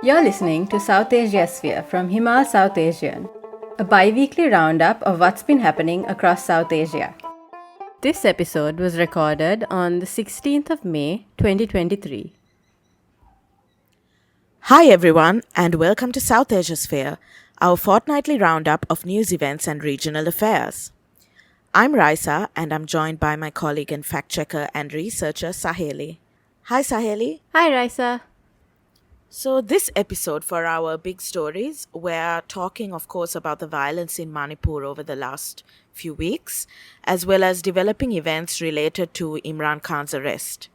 You're listening to South Asia Sphere from Himal South Asian, a bi-weekly roundup of what's been happening across South Asia. This episode was recorded on the 16th of May, 2023. Hi everyone and welcome to South Asia Sphere, our fortnightly roundup of news events and regional affairs. I'm Raisa and I'm joined by my colleague and fact-checker and researcher Saheli. Hi Saheli. Hi Raisa. So this episode for our big stories, we're talking of course about the violence in Manipur over the last few weeks, as well as developing events related to Imran Khan's arrest.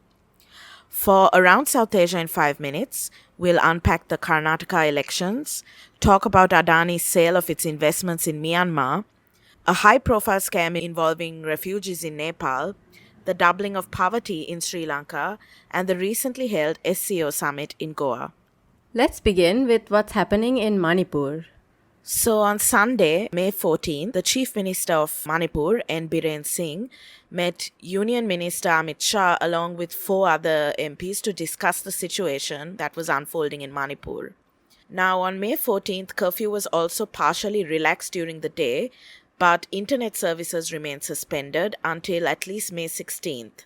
For Around South Asia in 5 minutes, we'll unpack the Karnataka elections, talk about Adani's sale of its investments in Myanmar, a high-profile scam involving refugees in Nepal, the doubling of poverty in Sri Lanka, and the recently held SCO summit in Goa. Let's begin with what's happening in Manipur. So on Sunday, May 14, the Chief Minister of Manipur, N. Biren Singh, met Union Minister Amit Shah along with 4 other MPs to discuss the situation that was unfolding in Manipur. Now on May 14th, curfew was also partially relaxed during the day, but internet services remained suspended until at least May 16th.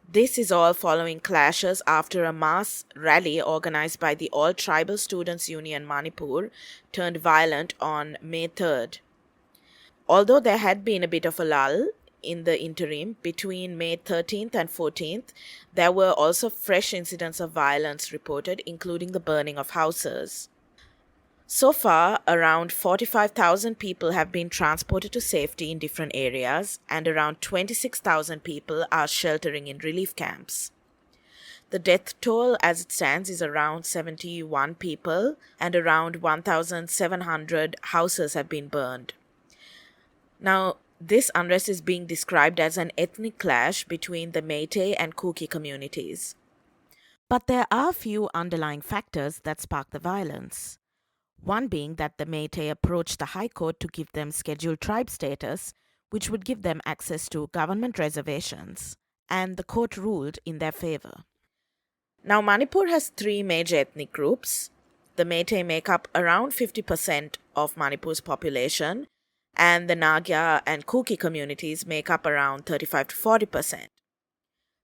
This is all following clashes after a mass rally organized by the All Tribal Students Union Manipur turned violent on May 3rd. Although there had been a bit of a lull in the interim between May 13th and 14th, there were also fresh incidents of violence reported, including the burning of houses. So far, around 45,000 people have been transported to safety in different areas, and around 26,000 people are sheltering in relief camps. The death toll as it stands is around 71 people, and around 1,700 houses have been burned. Now, this unrest is being described as an ethnic clash between the Meitei and Kuki communities. But there are a few underlying factors that spark the violence. One being that the Meitei approached the High Court to give them scheduled tribe status, which would give them access to government reservations, and the court ruled in their favor. Now, Manipur has 3 major ethnic groups. The Meitei make up around 50% of Manipur's population, and the Nagya and Kuki communities make up around 35 to 40%.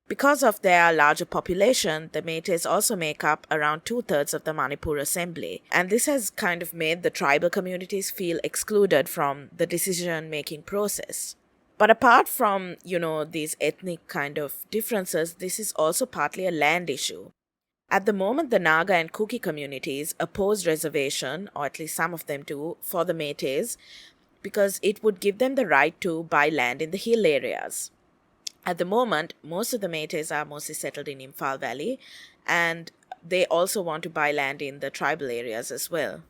Because of their larger population, the Meiteis also make up around 2/3 of the Manipur Assembly, and this has kind of made the tribal communities feel excluded from the decision-making process. But apart from, these ethnic kind of differences, this is also partly a land issue. At the moment, the Naga and Kuki communities oppose reservation, or at least some of them do, for the Meiteis, because it would give them the right to buy land in the hill areas. At the moment, most of the Meiteis are mostly settled in Imphal Valley, and they also want to buy land in the tribal areas as well.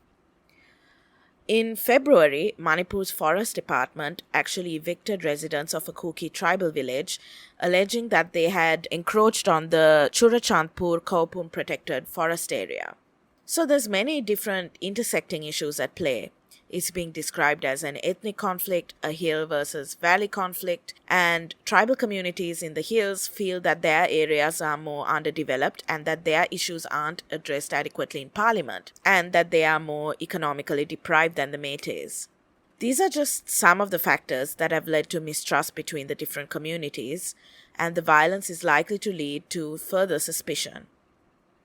In February, Manipur's Forest Department actually evicted residents of a Kuki tribal village, alleging that they had encroached on the Churachandpur Kaupum protected forest area. So there's many different intersecting issues at play. It's being described as an ethnic conflict, a hill versus valley conflict, and tribal communities in the hills feel that their areas are more underdeveloped and that their issues aren't addressed adequately in parliament, and that they are more economically deprived than the Meiteis. These are just some of the factors that have led to mistrust between the different communities, and the violence is likely to lead to further suspicion.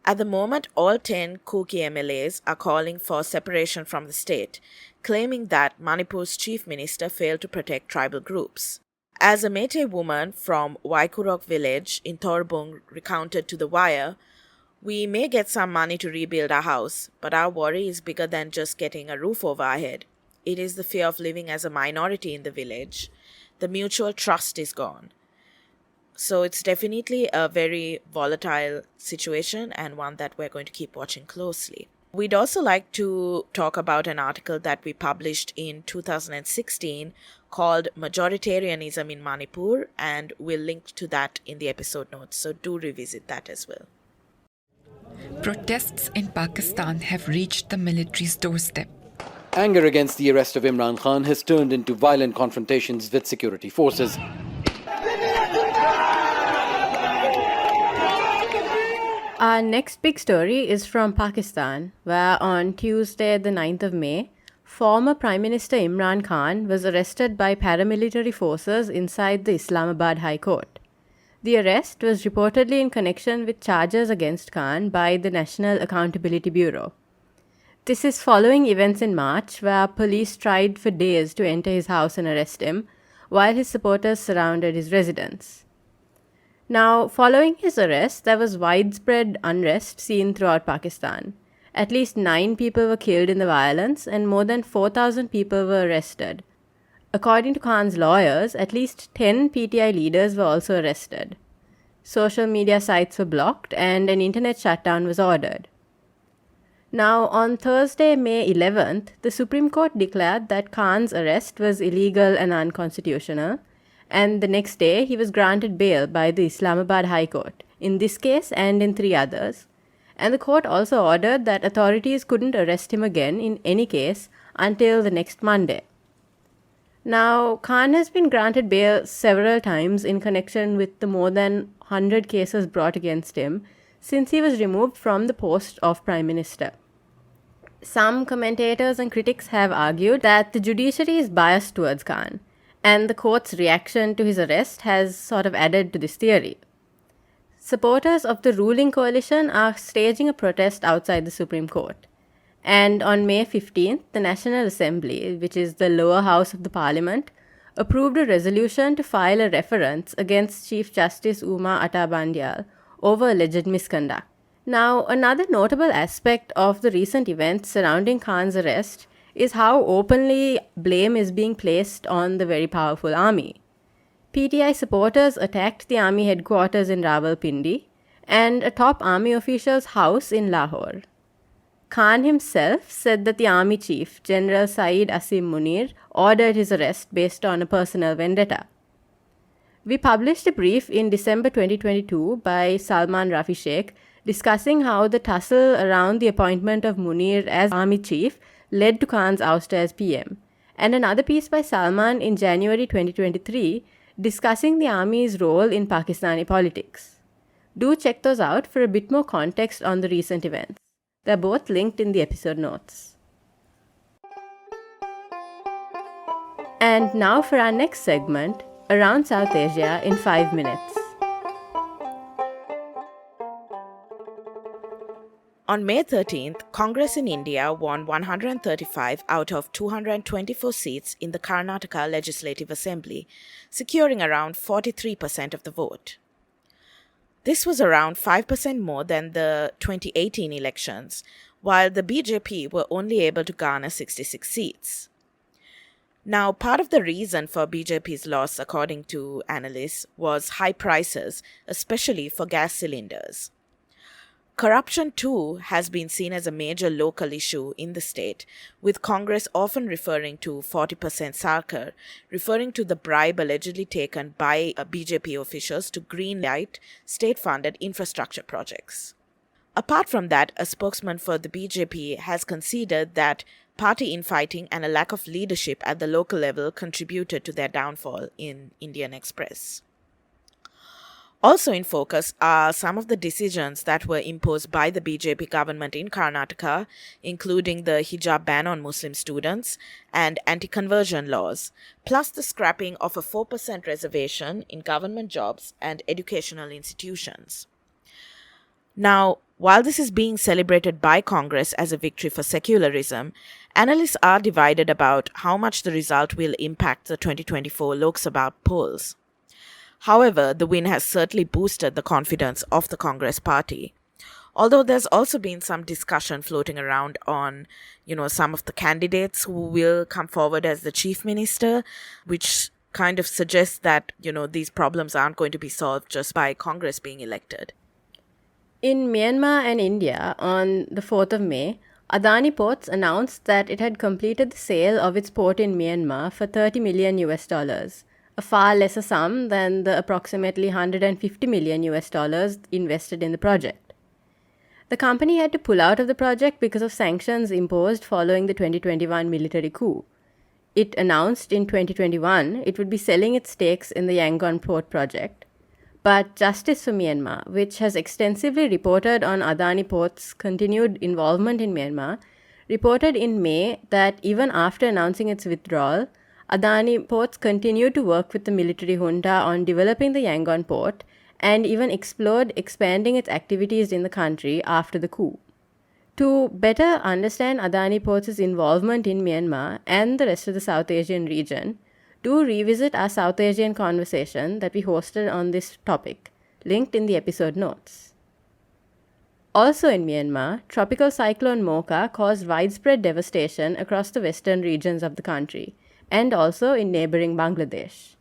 At the moment, all 10 Kuki MLAs are calling for separation from the state, claiming that Manipur's chief minister failed to protect tribal groups. As a Meitei woman from Waikurok village in Thorbung recounted to The Wire, "We may get some money to rebuild our house, but our worry is bigger than just getting a roof over our head. It is the fear of living as a minority in the village. The mutual trust is gone." So it's definitely a very volatile situation and one that we're going to keep watching closely. We'd also like to talk about an article that we published in 2016 called Majoritarianism in Manipur, and we'll link to that in the episode notes, so do revisit that as well. Protests in Pakistan have reached the military's doorstep. Anger against the arrest of Imran Khan has turned into violent confrontations with security forces. Our next big story is from Pakistan, where on Tuesday, the 9th of May, former Prime Minister Imran Khan was arrested by paramilitary forces inside the Islamabad High Court. The arrest was reportedly in connection with charges against Khan by the National Accountability Bureau. This is following events in March where police tried for days to enter his house and arrest him, while his supporters surrounded his residence. Now, following his arrest, there was widespread unrest seen throughout Pakistan. At least 9 people were killed in the violence and more than 4,000 people were arrested. According to Khan's lawyers, at least 10 PTI leaders were also arrested. Social media sites were blocked and an internet shutdown was ordered. Now, on Thursday, May 11th, the Supreme Court declared that Khan's arrest was illegal and unconstitutional, and the next day he was granted bail by the Islamabad High Court, in this case and in 3 others. And the court also ordered that authorities couldn't arrest him again in any case until the next Monday. Now, Khan has been granted bail several times in connection with the more than 100 cases brought against him since he was removed from the post of Prime Minister. Some commentators and critics have argued that the judiciary is biased towards Khan, and the court's reaction to his arrest has sort of added to this theory. Supporters of the ruling coalition are staging a protest outside the Supreme Court. And on May 15th, the National Assembly, which is the lower house of the parliament, approved a resolution to file a reference against Chief Justice Uma Atta Bandial over alleged misconduct. Now, another notable aspect of the recent events surrounding Khan's arrest is how openly blame is being placed on the very powerful army. PTI supporters attacked the army headquarters in Rawalpindi and a top army official's house in Lahore. Khan himself said that the army chief, General Saeed Asim Munir, ordered his arrest based on a personal vendetta. We published a brief in December 2022 by Salman Rafi Sheikh discussing how the tussle around the appointment of Munir as army chief led to Khan's ouster as PM, and another piece by Salman in January 2023 discussing the army's role in Pakistani politics. Do check those out for a bit more context on the recent events. They're both linked in the episode notes. And now for our next segment, Around South Asia in 5 minutes. On May 13th, Congress in India won 135 out of 224 seats in the Karnataka Legislative Assembly, securing around 43% of the vote. This was around 5% more than the 2018 elections, while the BJP were only able to garner 66 seats. Now, part of the reason for BJP's loss, according to analysts, was high prices, especially for gas cylinders. Corruption, too, has been seen as a major local issue in the state, with Congress often referring to 40% Sarkar, referring to the bribe allegedly taken by BJP officials to greenlight state-funded infrastructure projects. Apart from that, a spokesman for the BJP has conceded that party infighting and a lack of leadership at the local level contributed to their downfall in Indian Express. Also in focus are some of the decisions that were imposed by the BJP government in Karnataka, including the hijab ban on Muslim students and anti-conversion laws, plus the scrapping of a 4% reservation in government jobs and educational institutions. Now, while this is being celebrated by Congress as a victory for secularism, analysts are divided about how much the result will impact the 2024 Lok Sabha polls. However, the win has certainly boosted the confidence of the Congress party. Although there's also been some discussion floating around on, some of the candidates who will come forward as the chief minister, which kind of suggests that, these problems aren't going to be solved just by Congress being elected. In Myanmar and India, on the 4th of May, Adani Ports announced that it had completed the sale of its port in Myanmar for $30 million, a far lesser sum than the approximately $150 million invested in the project. The company had to pull out of the project because of sanctions imposed following the 2021 military coup. It announced in 2021 it would be selling its stakes in the Yangon port project, But Justice for Myanmar, which has extensively reported on Adani Port's continued involvement in Myanmar, reported in May that even after announcing its withdrawal, Adani Ports continued to work with the military junta on developing the Yangon port and even explored expanding its activities in the country after the coup. To better understand Adani Ports' involvement in Myanmar and the rest of the South Asian region, do revisit our South Asian conversation that we hosted on this topic, linked in the episode notes. Also in Myanmar, Tropical Cyclone Mocha caused widespread devastation across the western regions of the country, and also in neighboring Bangladesh.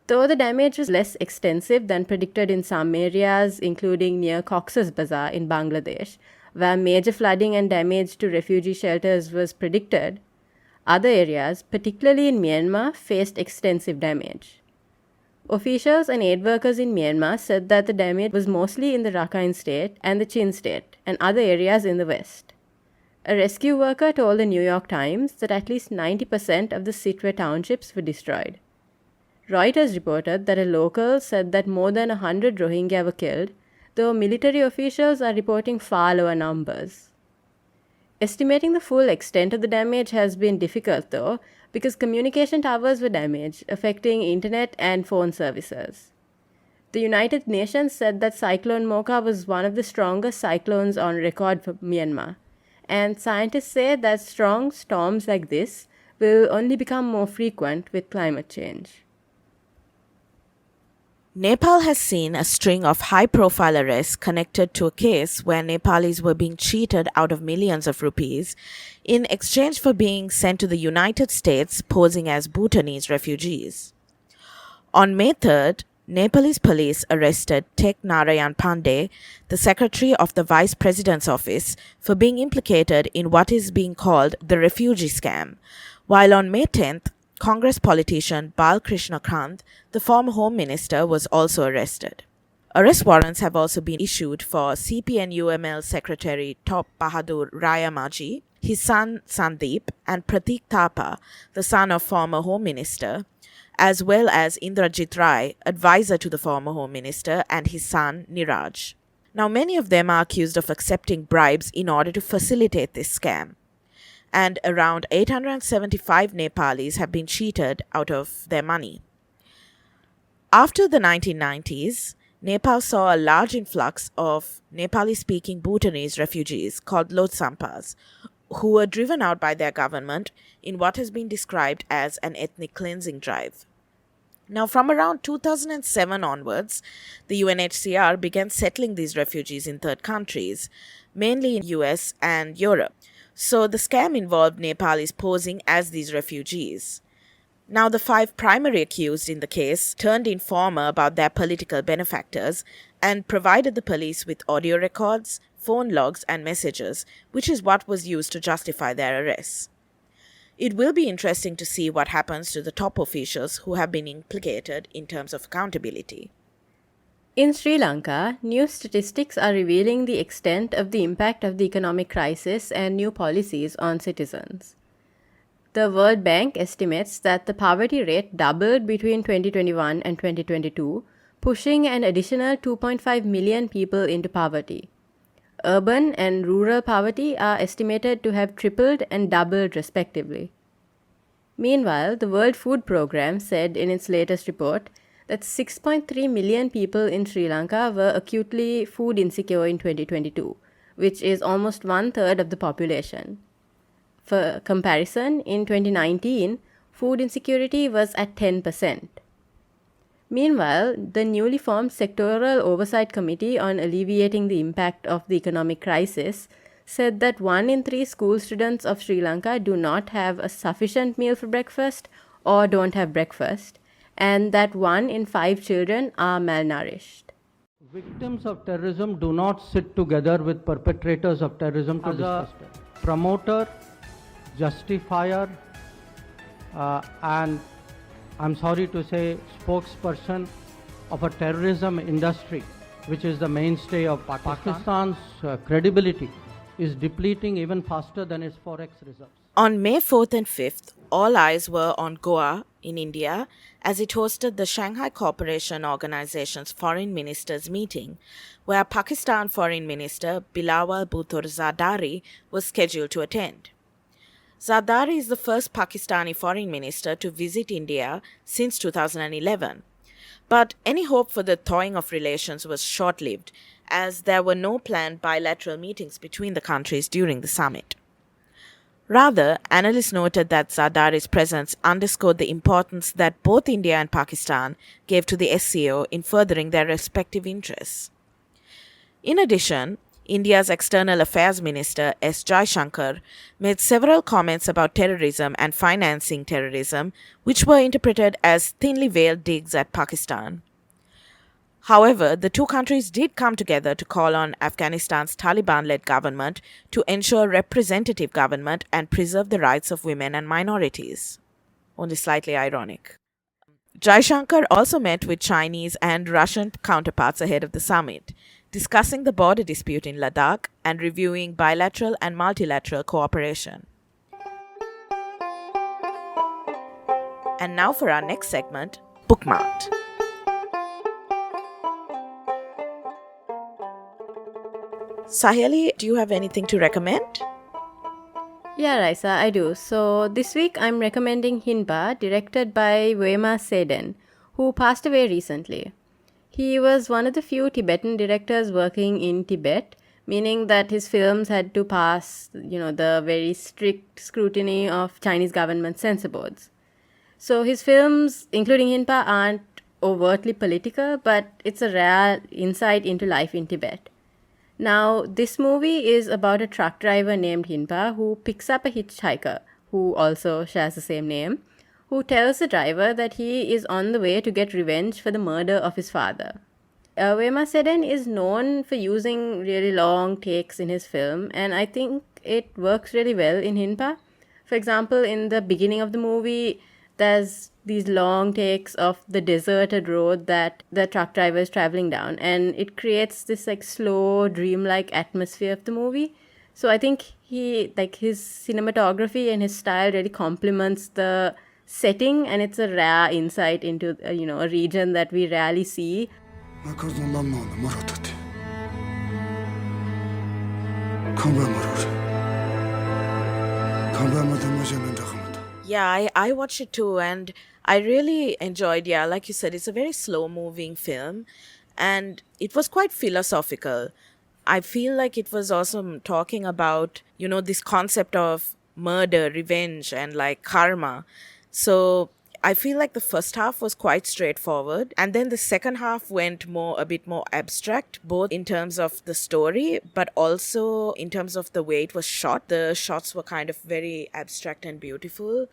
Though the damage was less extensive than predicted in some areas, including near Cox's Bazar in Bangladesh, where major flooding and damage to refugee shelters was predicted, other areas, particularly in Myanmar, faced extensive damage. Officials and aid workers in Myanmar said that the damage was mostly in the Rakhine state and the Chin state and other areas in the west. A rescue worker told the New York Times that at least 90% of the Sitwe townships were destroyed. Reuters reported that a local said that more than 100 Rohingya were killed, though military officials are reporting far lower numbers. Estimating the full extent of the damage has been difficult, though, because communication towers were damaged, affecting internet and phone services. The United Nations said that Cyclone Mocha was one of the strongest cyclones on record for Myanmar, and scientists say that strong storms like this will only become more frequent with climate change. Nepal has seen a string of high-profile arrests connected to a case where Nepalis were being cheated out of millions of rupees in exchange for being sent to the United States posing as Bhutanese refugees. On May 3rd, Nepalese police arrested Tek Narayan Pandey, the secretary of the Vice President's office, for being implicated in what is being called the refugee scam, while on May 10th, Congress politician Balkrishna Kant, the former Home Minister, was also arrested. Arrest warrants have also been issued for CPN-UML Secretary Top Bahadur Rayamaji, his son Sandeep, and Pratik Thapa, the son of former Home Minister, as well as Indrajit Rai, advisor to the former Home Minister, and his son Niraj. Now, many of them are accused of accepting bribes in order to facilitate this scam, and around 875 Nepalis have been cheated out of their money. After the 1990s, Nepal saw a large influx of Nepali-speaking Bhutanese refugees called Lodsampas, who were driven out by their government in what has been described as an ethnic cleansing drive. Now, from around 2007 onwards, the UNHCR began settling these refugees in third countries, mainly in US and Europe. So the scam involved Nepalis posing as these refugees. Now, the 5 primary accused in the case turned informer about their political benefactors and provided the police with audio records, phone logs, and messages, which is what was used to justify their arrests. It will be interesting to see what happens to the top officials who have been implicated in terms of accountability. In Sri Lanka, new statistics are revealing the extent of the impact of the economic crisis and new policies on citizens. The World Bank estimates that the poverty rate doubled between 2021 and 2022, pushing an additional 2.5 million people into poverty. Urban and rural poverty are estimated to have tripled and doubled respectively. Meanwhile, the World Food Programme said in its latest report that 6.3 million people in Sri Lanka were acutely food insecure in 2022, which is almost 1/3 of the population. For comparison, in 2019, food insecurity was at 10%. Meanwhile, the newly formed Sectoral Oversight Committee on Alleviating the Impact of the Economic Crisis said that 1 in 3 school students of Sri Lanka do not have a sufficient meal for breakfast or don't have breakfast, and that 1 in 5 children are malnourished. Victims of terrorism do not sit together with perpetrators of terrorism to discuss it. Promoter, justifier, and I'm sorry to say spokesperson of a terrorism industry, which is the mainstay of Pakistan's credibility, is depleting even faster than its forex reserves. On May 4th and 5th, all eyes were on Goa in India as it hosted the Shanghai Cooperation Organization's Foreign Ministers meeting, where Pakistan Foreign Minister Bilawal Bhutto Zardari was scheduled to attend. Zardari is the first Pakistani foreign minister to visit India since 2011. But any hope for the thawing of relations was short-lived, as there were no planned bilateral meetings between the countries during the summit. Rather, analysts noted that Zardari's presence underscored the importance that both India and Pakistan gave to the SCO in furthering their respective interests. In addition, India's External Affairs Minister S. Jaishankar made several comments about terrorism and financing terrorism, which were interpreted as thinly veiled digs at Pakistan. However, the two countries did come together to call on Afghanistan's Taliban-led government to ensure representative government and preserve the rights of women and minorities. Only slightly ironic. Jaishankar also met with Chinese and Russian counterparts ahead of the summit, discussing the border dispute in Ladakh and reviewing bilateral and multilateral cooperation. And now for our next segment, Bookmarked. Saheli, do you have anything to recommend? Yeah, Raisa, I do. So this week I'm recommending Hinba, directed by Wema Seden, who passed away recently. He was one of the few Tibetan directors working in Tibet, meaning that his films had to pass, the very strict scrutiny of Chinese government censor boards. So his films, including Hinba, aren't overtly political, but it's a rare insight into life in Tibet. Now, this movie is about a truck driver named Hinba who picks up a hitchhiker, who also shares the same name, who tells the driver that he is on the way to get revenge for the murder of his father. Wema Seden is known for using really long takes in his film, and I think it works really well in Hinba. For example, in the beginning of the movie, there's these long takes of the deserted road that the truck driver is traveling down, and it creates this slow, dreamlike atmosphere of the movie. So I think his cinematography and his style really complements the setting, and it's a rare insight into a region that we rarely see. Yeah, I watched it too, and I really enjoyed, like you said, it's a very slow-moving film, and it was quite philosophical. I feel like it was also talking about, this concept of murder, revenge, and karma. So I feel like the first half was quite straightforward, and then the second half went a bit more abstract, both in terms of the story, but also in terms of the way it was shot. The shots were kind of very abstract and beautiful,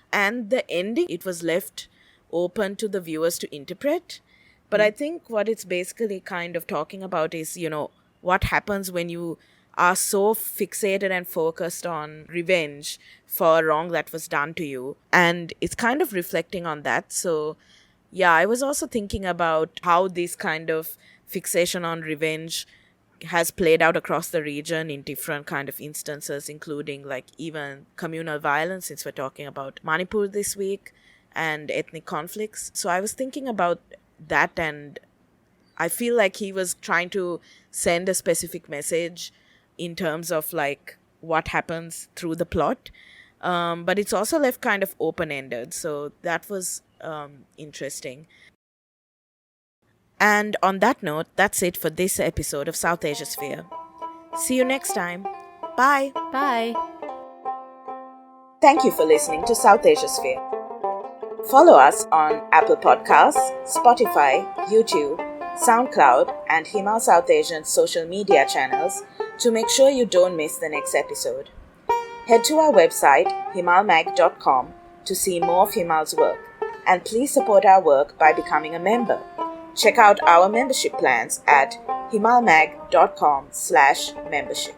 and the ending, it was left open to the viewers to interpret. But I think what it's basically kind of talking about is, what happens when you are so fixated and focused on revenge for a wrong that was done to you. And it's kind of reflecting on that. So, I was also thinking about how this kind of fixation on revenge has played out across the region in different kind of instances, including even communal violence, since we're talking about Manipur this week, and ethnic conflicts. So I was thinking about that, and I feel like he was trying to send a specific message in terms of what happens through the plot. But it's also left kind of open-ended. So that was interesting. And on that note, that's it for this episode of South Asia Sphere. See you next time. Bye. Bye. Thank you for listening to South Asia Sphere. Follow us on Apple Podcasts, Spotify, YouTube, SoundCloud, and Himal South Asian social media channels to make sure you don't miss the next episode. Head to our website, himalmag.com, to see more of Himal's work, and please support our work by becoming a member. Check out our membership plans at himalmag.com/membership.